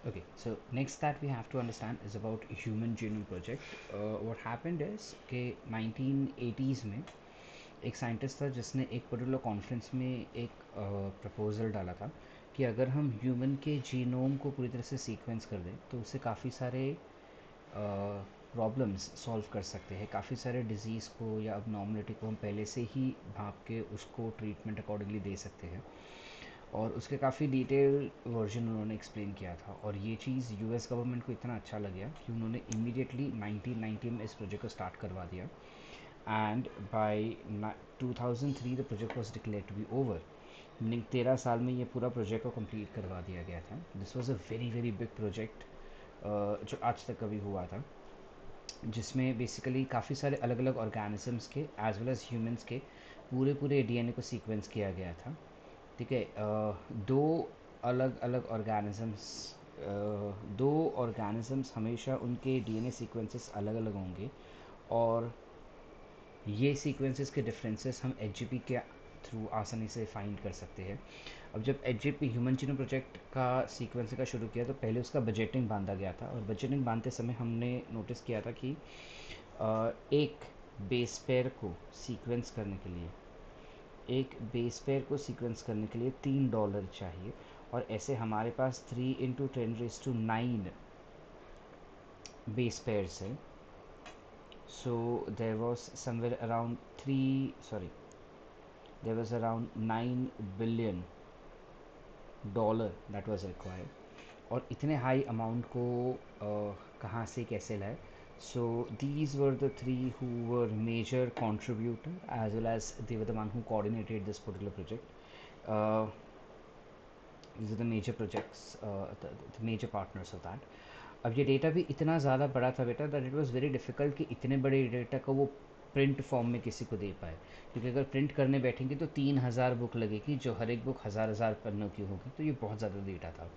Okay, so next that we have to understand is about Human Genome Project. What happened is कि 1980s में एक scientist था जिसने एक पर्टिकुलर कॉन्फ्रेंस में एक प्रपोजल डाला था कि अगर हम ह्यूमन के जीनोम को पूरी तरह से सीक्वेंस कर दें तो उससे काफ़ी सारे प्रॉब्लम्स सॉल्व कर सकते हैं, काफ़ी सारे डिजीज़ को या अबनॉर्मलिटी को हम पहले से ही भाप के उसको ट्रीटमेंट अकॉर्डिंगली दे सकते हैं। और उसके काफ़ी डिटेल वर्जन उन्होंने एक्सप्लेन किया था और ये चीज़ यूएस गवर्नमेंट को इतना अच्छा लगा कि उन्होंने इमीडिएटली 1990 में इस प्रोजेक्ट को स्टार्ट करवा दिया and by 2003 the project was declare to be over, meaning 13 साल में ये पूरा प्रोजेक्ट को कंप्लीट करवा दिया गया था। This was a very very big project जो आज तक कभी हुआ था, जिसमें बेसिकली काफ़ी सारे अलग अलग ऑर्गेनिजम्स के एज वेल एज ह्यूमंस के पूरे पूरे डीएनए को सीक्वेंस किया गया था। ठीक है, दो अलग अलग ऑर्गेनिजम्स दो ऑर्गेनिजम्स हमेशा उनके डीएनए सीक्वेंसेस अलग अलग होंगे और ये सीक्वेंसेस के डिफरेंसेस हम एचजीपी के थ्रू आसानी से फाइंड कर सकते हैं। अब जब एचजीपी ह्यूमन जीनोम प्रोजेक्ट का सीक्वेंस का शुरू किया तो पहले उसका बजटिंग बांधा गया था और बजटिंग बांधते समय हमने नोटिस किया था कि एक बेस पेयर को सीक्वेंस करने के लिए $3 चाहिए और ऐसे हमारे पास 3 × 10⁹ बेस पेयर्स है। So there was somewhere around 9 billion that was required. और इतने हाई अमाउंट को कहाँ से कैसे लाए? So these were the three who were major contributor as well as they were the one who coordinated this particular project. These are the major projects, the major partners of that. अब ये data भी इतना ज़्यादा बड़ा था बेटा that it was very difficult कि इतने बड़े डेटा को वो प्रिंट फॉर्म में किसी को दे पाए, क्योंकि अगर प्रिंट करने बैठेंगे तो 3,000 बुक लगेगी जो हर एक बुक हज़ार हज़ार पन्नों की होगी, तो ये बहुत ज़्यादा डेटा था।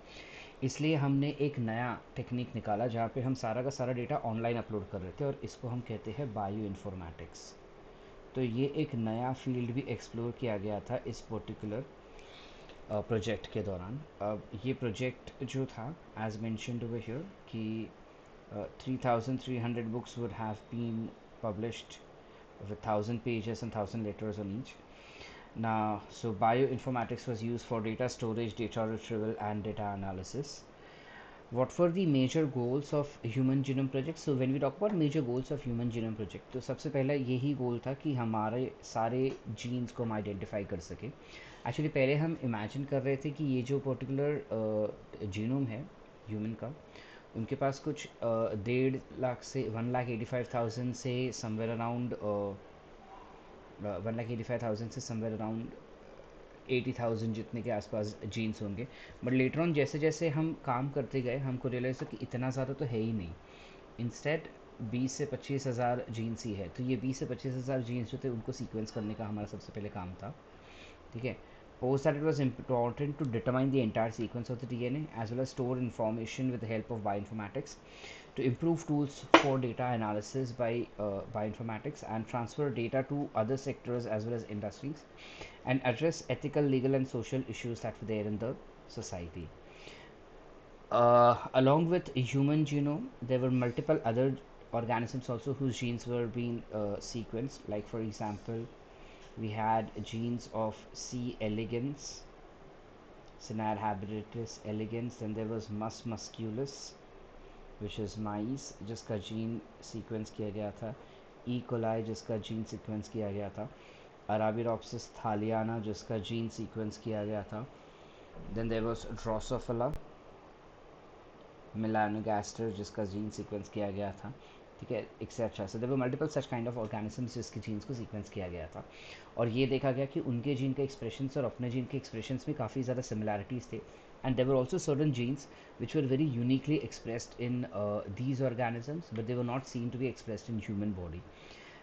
इसलिए हमने एक नया टेक्निक निकाला जहाँ पे हम सारा का सारा डेटा ऑनलाइन अपलोड कर रहे थे और इसको हम कहते हैं बायो इन्फॉर्मेटिक्स। तो ये एक नया फील्ड भी एक्सप्लोर किया गया था इस पर्टिकुलर प्रोजेक्ट के दौरान। अब ये प्रोजेक्ट जो था एज मेंशन्ड ओवर हियर कि 3,300 books would have been published with 1,000 pages and 1,000 letters on each. Now, so bioinformatics was used for data storage, data retrieval, and data analysis. What were the major goals of Human Genome Project? So when we talk about major goals of Human Genome Project, तो सबसे पहला यही गोल था कि हमारे सारे jeans को हम आइडेंटिफाई कर सके। एक्चुअली पहले हम इमेजिन कर रहे थे कि ये जो पर्टिकुलर जीनोम है ह्यूमन का, उनके पास कुछ 1.5 लाख से 1,85,000 से समवेयर अराउंड 1,85,000 से समवेयर अराउंड 80,000 जितने के आसपास जीन्स होंगे। बट लेटर ऑन जैसे जैसे हम काम करते गए हमको रियलाइज़ हो कि इतना ज़्यादा तो है ही नहीं, इंस्टेड 20 से 25 हज़ार जीन्स ही है। तो ये 20 से 25 हज़ार जीन्स जो थे उनको सीक्वेंस करने का हमारा सबसे पहले काम था। ठीक है, post that it was important to determine the entire sequence of the DNA as well as store information with the help of bioinformatics to improve tools for data analysis by bioinformatics and transfer data to other sectors as well as industries and address ethical, legal, and social issues that were there in the society. Along with human genome, there were multiple other organisms also whose genes were being sequenced. Like for example, we had genes of C. elegans, Cinar habitus elegans. Then there was Mus musculus, which is mice, जिसका gene sequence किया गया था। E. coli जिसका gene sequence किया गया था। Arabidopsis thaliana जिसका gene sequence किया गया था। Then there was Drosophila melanogaster जिसका जीन सीक्वेंस किया गया था। ठीक है, etcetera. So there were multiple such kind of organisms जिसके जीन्स को सीक्वेंस किया गया था और ये देखा गया कि उनके जीन के एक्सप्रेशंस और अपने जीन के एक्सप्रेशंस में काफ़ी ज़्यादा सिमिलैरिटीज़ थे। And there were also certain genes which were very uniquely expressed in these organisms, but they were not seen to be expressed in human body.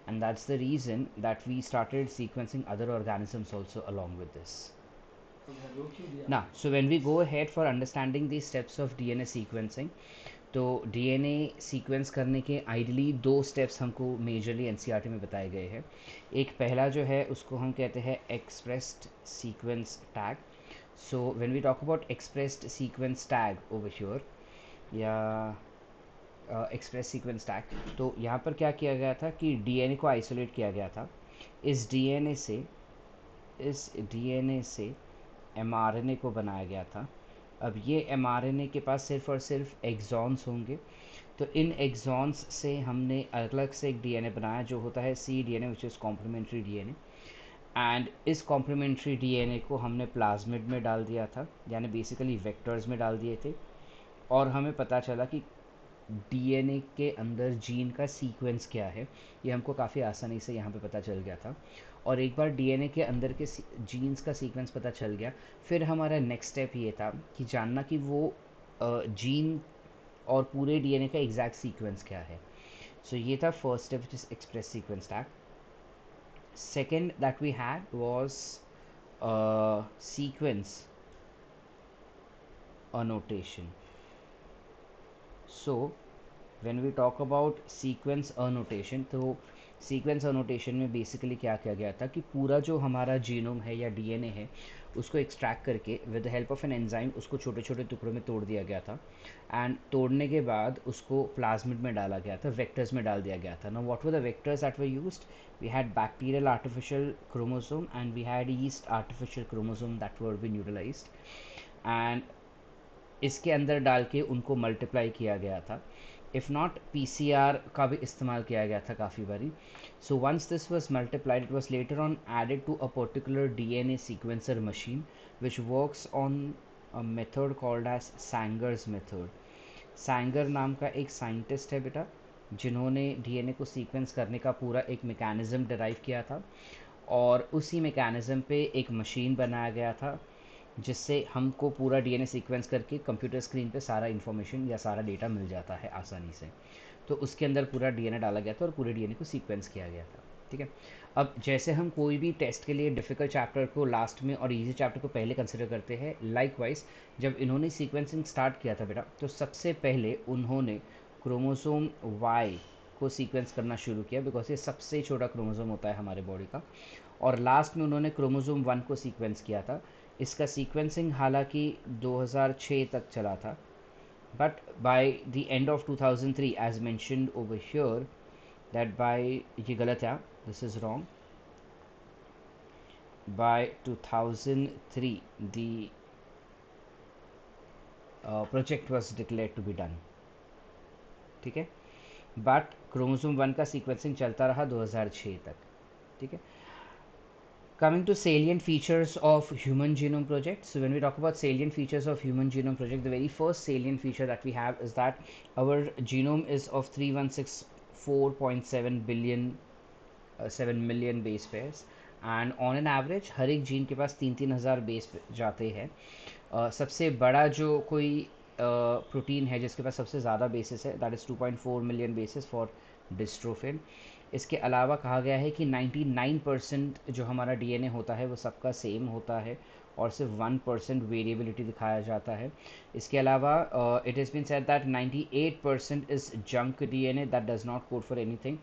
And that's the reason that we started sequencing other organisms also along with this. Now, so when we go ahead for understanding the steps of DNA sequencing, तो DNA sequence करने के ideally 2 steps हमको majorly NCERT में बताए गए हैं। एक पहला जो है उसको हम कहते हैं expressed sequence tag. So when we talk about expressed sequence tag over here, या एक्सप्रेस सीक्वेंस टैग। तो यहाँ पर क्या किया गया था कि डीएनए को आइसोलेट किया गया था। इस डीएनए से इस डीएनए से एमआरएनए को बनाया गया था। अब ये एमआरएनए के पास सिर्फ और सिर्फ एक्सॉन्स होंगे। तो इन एक्सॉन्स से हमने अलग से एक डीएनए बनाया जो होता है C DNA, which is complementary DNA. And इस कॉम्प्लीमेंट्री डीएनए को हमने प्लाज्मिड में डाल दिया था, यानी बेसिकली वेक्टर्स में डाल दिए थे। और हमें पता चला कि डीएनए के अंदर जीन का सीक्वेंस क्या है, ये हमको काफ़ी आसानी से यहाँ पे पता चल गया था। और एक बार डीएनए के अंदर के जीन्स का सीक्वेंस पता चल गया, फिर हमारा नेक्स्ट स्टेप ये था कि जानना कि वो जीन और पूरे डीएनए का एग्जैक्ट सीक्वेंस क्या है। सो ये था first step, which is express sequence tag. Second that we had was sequence annotation. So when we talk about sequence annotation, तो सीक्वेंस annotation में बेसिकली क्या किया गया था कि पूरा जो हमारा जीनोम है या डीएनए है उसको एक्सट्रैक्ट करके with the help of an enzyme उसको छोटे छोटे टुकड़ों में तोड़ दिया गया था। एंड तोड़ने के बाद उसको प्लाज्मिड में डाला गया था, वेक्टर्स में डाल दिया गया था। Now what were the vectors that were used? we had bacterial artificial chromosome and we had yeast artificial chromosome that were been utilized, and इसके अंदर डाल के उनको मल्टीप्लाई किया गया था। इफ़ नॉट पीसीआर का भी इस्तेमाल किया गया था काफ़ी बारी। So once this was multiplied it was later on added to a particular DNA sequencer machine which works on a method called as Sanger's method. Sanger नाम का एक साइंटिस्ट है बेटा, जिन्होंने डीएनए को सीक्वेंस करने का पूरा एक मैकेनिज्म डिराइव किया था। और उसी मैकेनिज्म पे एक मशीन बनाया गया था जिससे हमको पूरा डीएनए सीक्वेंस करके कंप्यूटर स्क्रीन पे सारा इन्फॉर्मेशन या सारा डेटा मिल जाता है आसानी से। तो उसके अंदर पूरा डीएनए डाला गया था और पूरे डीएनए को सीक्वेंस किया गया था। ठीक है। अब जैसे हम कोई भी टेस्ट के लिए डिफ़िकल्ट चैप्टर को लास्ट में और इजी चैप्टर को पहले कंसिडर करते हैं, लाइकवाइज जब इन्होंने सीक्वेंसिंग स्टार्ट किया था बेटा, तो सबसे पहले उन्होंने क्रोमोसोम वाई को सीक्वेंस करना शुरू किया, बिकॉज ये सबसे छोटा क्रोमोसोम होता है हमारे बॉडी का। और लास्ट में उन्होंने क्रोमोसोम 1 को सीक्वेंस किया था। इसका सीक्वेंसिंग हालांकि 2006 तक चला था, but by the end of 2003 as mentioned over here that by ये गलत है, this is wrong, by 2003 the project was declared to be done। ठीक है। बट क्रोमोसोम 1 का सीक्वेंसिंग चलता रहा 2006 तक। ठीक है। Coming to salient features of Human Genome Project. So when we talk about salient features of Human Genome Project, the very first salient feature that we have is that our genome is of 3164.7 billion 7 million base pairs, and on an average हर एक gene के पास 3,000 base जाते हैं। सबसे बड़ा जो कोई protein है जिसके पास सबसे ज़्यादा बेसिस है, that is 2.4 million basis for dystrophin. इसके अलावा कहा गया है कि 99% जो हमारा डीएनए होता है वो सबका सेम होता है और सिर्फ 1% वेरिएबिलिटी दिखाया जाता है। इसके अलावा it is been said that 98% is junk DNA that does not code for anything,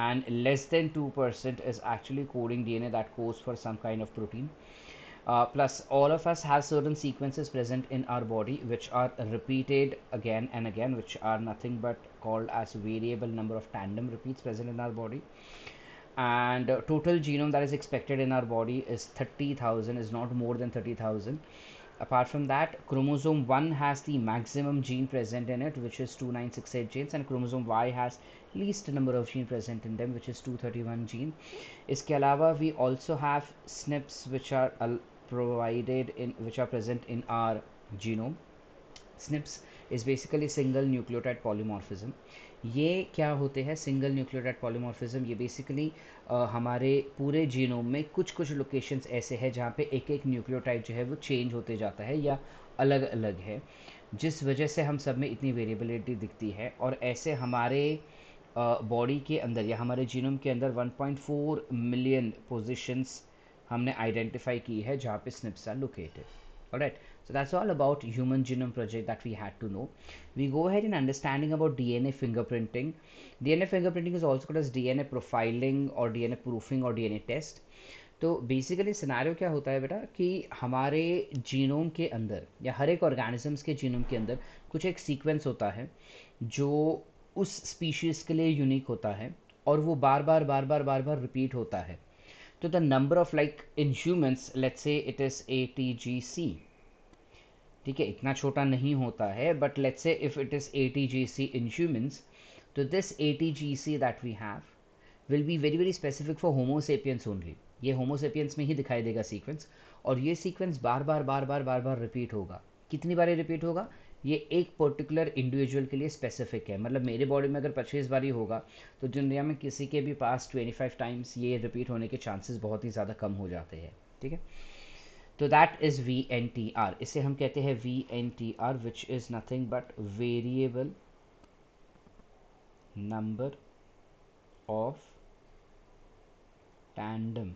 and less than 2% is actually coding DNA that codes for some kind of protein. Plus all of us have certain sequences present in our body which are repeated again and again, which are nothing but called as variable number of tandem repeats present in our body. And total genome that is expected in our body is 30,000, is not more than 30,000. Apart from that, chromosome 1 has the maximum gene present in it, which is 2968 genes, and chromosome Y has least number of gene present in them, which is 231 gene. इसके अलावा we also have SNPs which are which are present in our genome. SNPs is basically single nucleotide polymorphism. ये क्या होते हैं single nucleotide polymorphism? ये basically हमारे पूरे genome में कुछ कुछ लोकेशंस ऐसे हैं जहाँ पे एक एक न्यूक्लियोटाइड जो है वो चेंज होते जाता है या अलग अलग है, जिस वजह से हम सब में इतनी वेरिएबिलिटी दिखती है। और ऐसे हमारे बॉडी के अंदर या हमारे जीनोम के अंदर 1.4 मिलियन पोजिशंस हमने आइडेंटिफाई की है जहाँ पे SNPs are located. Alright, so that's all about Human Genome Project that we had to know. We go ahead in understanding about DNA fingerprinting. DNA fingerprinting is also called as DNA profiling or DNA proofing or DNA test. तो basically scenario क्या होता है बेटा कि हमारे genome के अंदर या हर एक ऑर्गेनिजम्स के जीनोम के अंदर कुछ एक सीक्वेंस होता है जो उस स्पीशीज के लिए यूनिक होता है, और वो बार बार बार बार बार बार रिपीट होता है। तो the number of like in humans let's say it is ATGC, ठीक है, इतना छोटा नहीं होता है, but let's say if it is ATGC in humans, तो this ATGC that we have will be very very specific for homo sapiens only. ये homo sapiens में ही दिखाई देगा सीक्वेंस, और ये सीक्वेंस बार बार बार बार बार बार रिपीट होगा। कितनी बार रिपीट होगा? ये एक पर्टिकुलर इंडिविजुअल के लिए स्पेसिफिक है। मतलब मेरे बॉडी में अगर 25 बार ही होगा, तो दुनिया में किसी के भी पास 25 टाइम्स ये रिपीट होने के चांसेस बहुत ही ज़्यादा कम हो जाते हैं, ठीक है। तो दैट इज VNTR। इसे हम कहते हैं VNTR, which is nothing but variable number of tandem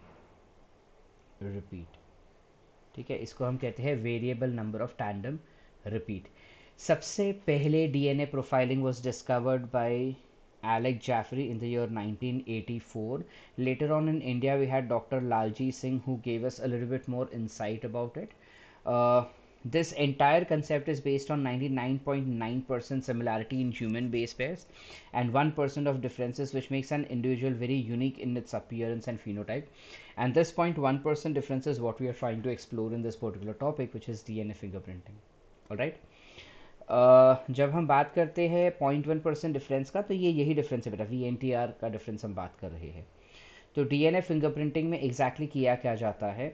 repeat, ठीक है। इसको हम कहते हैं variable number of tandem repeat. सबसे पहले DNA profiling was discovered by Alec Jaffrey in the year 1984. Later on in India, we had Dr. Lalji Singh who gave us a little bit more insight about it. Uh, this entire concept is based on 99.9% similarity in human base pairs and 1% of differences, which makes an individual very unique in its appearance and phenotype. And this 0.1% difference is what we are trying to explore in this particular topic, which is DNA fingerprinting. All right. जब हम बात करते हैं 0.1% difference का, तो ये यही difference है बेटा, VNTR का डिफरेंस हम बात कर रहे हैं। तो DNA फिंगरप्रिंटिंग में एग्जैक्टली किया क्या जाता है,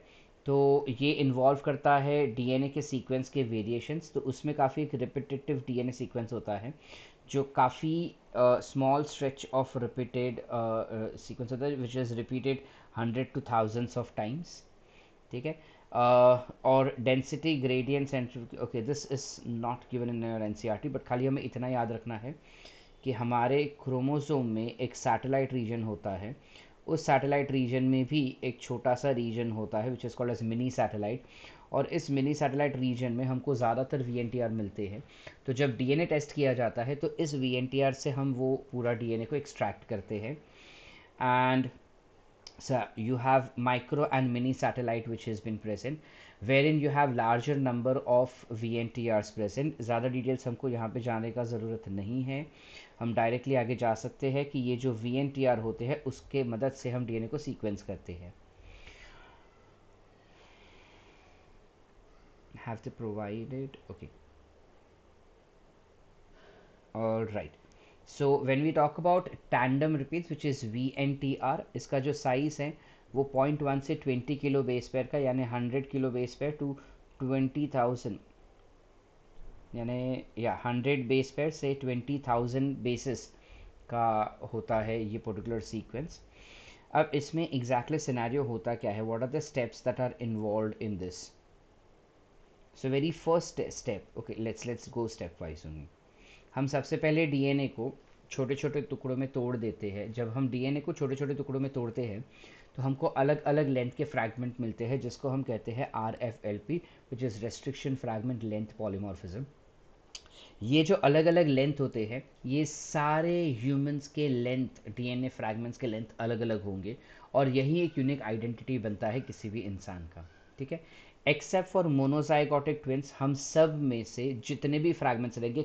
तो ये इन्वॉल्व करता है DNA के सीक्वेंस के वेरिएशंस। तो उसमें काफ़ी एक रिपीटेटिव DNA सीक्वेंस होता है जो काफ़ी small stretch of repeated sequence होता है, which is repeated 100 to thousands of times, ठीक है। और density gradient and okay, this is not given in your NCERT, but खाली हमें इतना याद रखना है कि हमारे क्रोमोसोम में एक सैटेलाइट रीजन होता है। उस सैटेलाइट रीजन में भी एक छोटा सा रीजन होता है which is called as mini satellite, और इस मिनी सैटेलाइट रीजन में हमको ज़्यादातर VNTR मिलते हैं। तो जब DNA टेस्ट किया जाता है, तो इस VNTR से हम वो पूरा DNA को एक्सट्रैक्ट करते हैं। And so you have micro and mini satellite which has been present, wherein you have larger number of VNTRs present. ज़्यादा डिटेल्स हमको यहाँ पे जाने का ज़रूरत नहीं है, हम डायरेक्टली आगे जा सकते हैं कि ये जो VNTR होते हैं उसके मदद से हम DNA को सीक्वेंस करते हैं। Have they provided? Okay. All right. So when we talk about tandem repeats which is VNTR, इसका जो साइज है वो 0.1 से 20 किलो बेस पेयर का, यानी 100 किलो बेस पेयर टू 20,000, यानी या 100 बेस पेयर से 20,000 बेसिस का होता है ये पर्टिकुलर सीक्वेंस। अब इसमें एग्जैक्टली सिनेरियो होता क्या है, what are the steps that are involved in this. So very first step, okay let's go step wise only. हम सबसे पहले DNA को छोटे छोटे टुकड़ों में तोड़ देते हैं। जब हम DNA को छोटे छोटे टुकड़ों में तोड़ते हैं, तो हमको अलग अलग लेंथ के फ्रैगमेंट मिलते हैं, जिसको हम कहते हैं RFLP, which is restriction fragment length polymorphism. ये जो अलग अलग लेंथ होते हैं, ये सारे ह्यूमंस के लेंथ, DNA फ्रैगमेंट्स के लेंथ अलग अलग होंगे, और यही एक यूनिक आइडेंटिटी बनता है किसी भी इंसान का, ठीक है। एक्सेप्ट फॉर मोनोजाइगोटिक ट्विंस, हम सब में से जितने भी फ्रैगमेंट्स रहेंगे,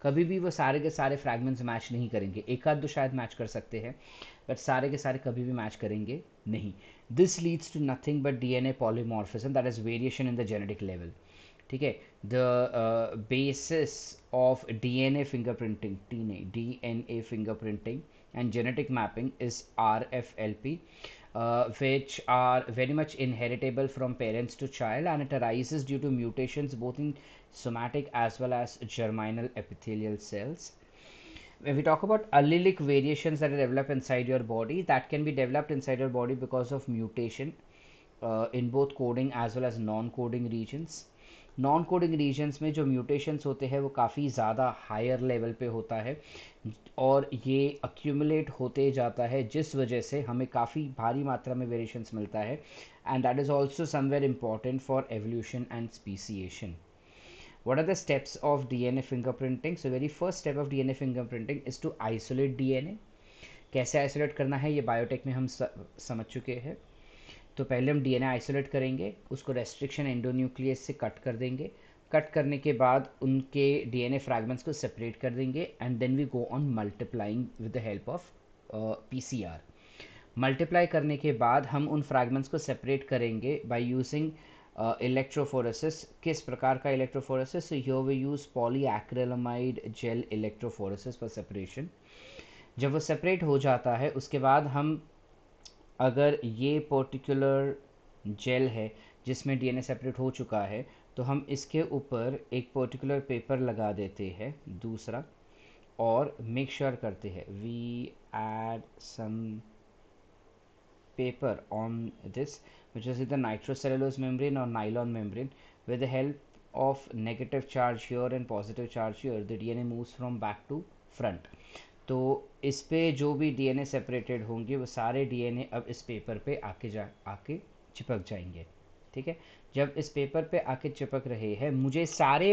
कभी भी वो सारे के सारे फ्रैगमेंट्स मैच नहीं करेंगे। एक आध दो शायद मैच कर सकते हैं, बट सारे के सारे कभी भी मैच करेंगे नहीं। This leads to nothing but DNA polymorphism, that is variation in the genetic level, ठीक है। The basis of DNA fingerprinting, DNA fingerprinting and genetic mapping is RFLP, which are very much inheritable from parents to child, and it arises due to mutations both in somatic as well as germinal epithelial cells. When we talk about allelic variations that develop inside your body, that can be developed inside your body because of mutation in both coding as well as non-coding regions. Non coding regions में जो mutations होते हैं वो काफ़ी ज़्यादा higher level पे होता है, और ये अक्यूमुलेट होते जाता है, जिस वजह से हमें काफ़ी भारी मात्रा में वेरिएशंस मिलता है, and that is also somewhere important for evolution and speciation. What are the steps of DNA fingerprinting? So very first step of DNA fingerprinting is to isolate DNA. कैसे आइसोलेट करना है ये बायोटेक में हम समझ चुके हैं। तो पहले हम डीएनए आइसोलेट करेंगे, उसको रेस्ट्रिक्शन एंडोन्यूक्लियस से कट कर देंगे। कट करने के बाद उनके डीएनए फ्रैगमेंट्स को सेपरेट कर देंगे and then we go on multiplying with the help of PCR. Multiply करने के बाद हम उन फ्रैगमेंट्स को सेपरेट करेंगे बाय यूजिंग इलेक्ट्रोफोरेसिस। किस प्रकार का electrophoresis? So here we use polyacrylamide gel electrophoresis for separation. जब वो सेपरेट हो जाता है उसके बाद हम, अगर ये पर्टिकुलर जेल है जिसमें डीएनए सेपरेट हो चुका है, तो हम इसके ऊपर एक पर्टिकुलर पेपर लगा देते हैं दूसरा, और मेक श्योर करते हैं we add some paper on this, which is either nitrocellulose membrane or nylon membrane. With the help of negative charge here and positive charge here, the DNA moves from back to front. तो इस पे जो भी DNA separated होंगे वो सारे DNA अब इस पेपर पे आके चिपक जाएंगे। ठीक है, जब इस पेपर पे आके चिपक रहे हैं, मुझे सारे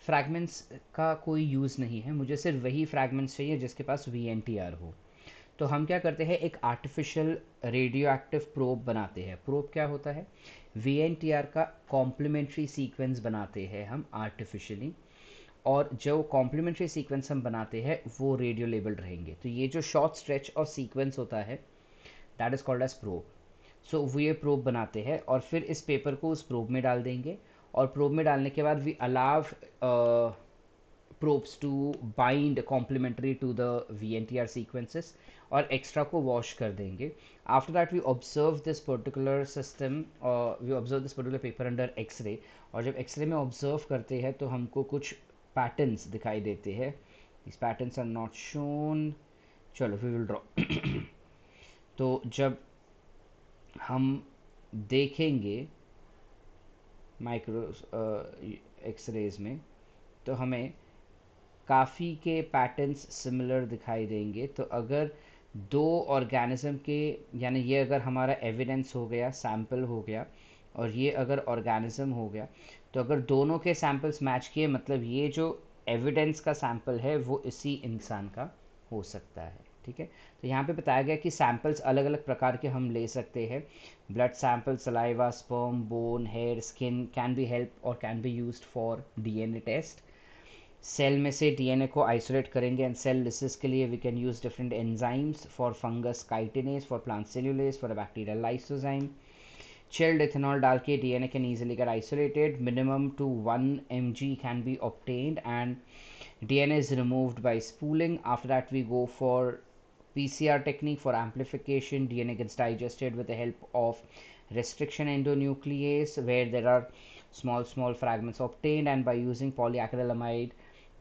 फ्रैगमेंट्स का कोई यूज़ नहीं है, मुझे सिर्फ वही फ्रैगमेंट्स चाहिए जिसके पास वीएनटीआर हो। तो हम क्या करते हैं, एक आर्टिफिशियल रेडियो एक्टिव प्रोब बनाते हैं। प्रोब क्या होता है? वीएनटीआर का कॉम्प्लीमेंट्री सीक्वेंस बनाते हैं हम आर्टिफिशियली, और जो कॉम्प्लीमेंट्री सीक्वेंस हम बनाते हैं वो रेडियो लेबल्ड रहेंगे। तो ये जो शॉर्ट स्ट्रेच ऑफ सीक्वेंस होता है that is called as probe. So वो ये प्रोब बनाते हैं और फिर इस पेपर को उस प्रोब में डाल देंगे, और प्रोब में डालने के बाद वी अलाव probes to bind complementary to the VNTR sequences और एक्स्ट्रा को वॉश कर देंगे। After that we observe this particular system, we observe this particular paper under x-ray, और जब एक्सरे में ऑब्जर्व करते हैं तो हमको कुछ पैटर्न्स दिखाई देते हैं। This patterns are not shown, चलो वी विल ड्रॉ। तो जब हम देखेंगे माइक्रो एक्सरेज में तो हमें काफ़ी के पैटर्न्स सिमिलर दिखाई देंगे। तो अगर दो ऑर्गेनिज्म के, यानी ये अगर हमारा एविडेंस हो गया, सैंपल हो गया, और ये अगर ऑर्गेनिज्म हो गया, तो अगर दोनों के सैंपल्स मैच किए, मतलब ये जो एविडेंस का सैंपल है वो इसी इंसान का हो सकता है। ठीक है, तो यहाँ पे बताया गया कि सैंपल्स अलग अलग प्रकार के हम ले सकते हैं। Blood sample, saliva, sperm, bone, hair, skin can be help और can be used for DNA test. Cell में से डीएनए को आइसोलेट करेंगे एंड सेल लिसिस के लिए we can use different enzymes, for fungus chitinase, for plant cellulase, for bacterial lysozyme. Chilled ethanol डाल के DNA can easily get isolated, minimum to 1 mg can be obtained, and DNA is removed by spooling. After that we go for PCR technique for amplification. DNA gets digested with the help of restriction endonuclease, where there are small fragments obtained, and by using polyacrylamide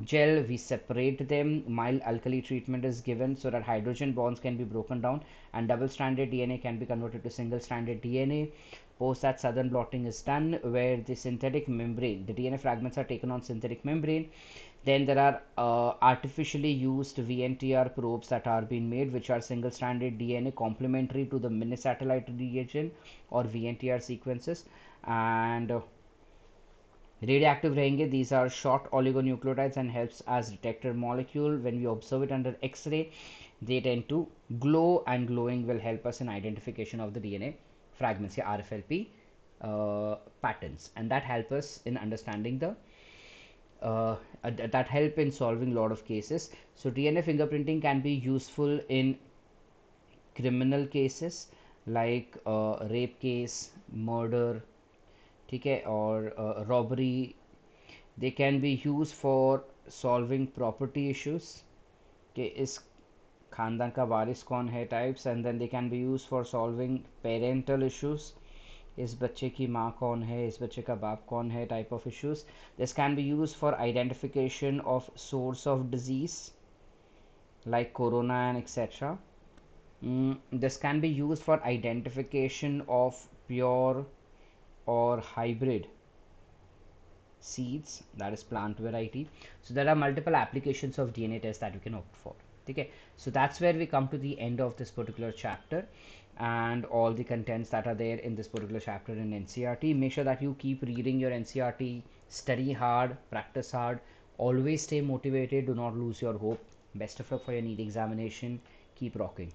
gel we separate them. Mild alkali treatment is given so that hydrogen bonds can be broken down and double stranded DNA can be converted to single stranded DNA. Post that, southern blotting is done, where the synthetic membrane, the DNA fragments are taken on synthetic membrane. Then there are artificially used VNTR probes that are being made, which are single stranded DNA complementary to the mini satellite region or VNTR sequences, and radioactive रहेंगे. These are short oligonucleotides and helps as detector molecule. When we observe it under X-ray, they tend to glow, and glowing will help us in identification of the DNA fragments, या RFLP patterns, and that help us in understanding the that help in solving a lot of cases. So DNA fingerprinting can be useful in criminal cases like rape case, murder, ठीक है, और robbery. They can be use for solving property issues कि इस खानदान का वारिस कौन है types, and then they can be use for solving parental issues, इस बच्चे की माँ कौन है, इस बच्चे का बाप कौन है type of issues. This can be use for identification of source of disease like corona and etc. This can be used for identification of pure or hybrid seeds, that is plant variety. So there are multiple applications of DNA tests that you can opt for. Okay, so that's where we come to the end of this particular chapter and all the contents that are there in this particular chapter in NCERT. Make sure that you keep reading your NCERT, study hard, practice hard, always stay motivated, do not lose your hope. Best of luck for your NEET examination. Keep rocking.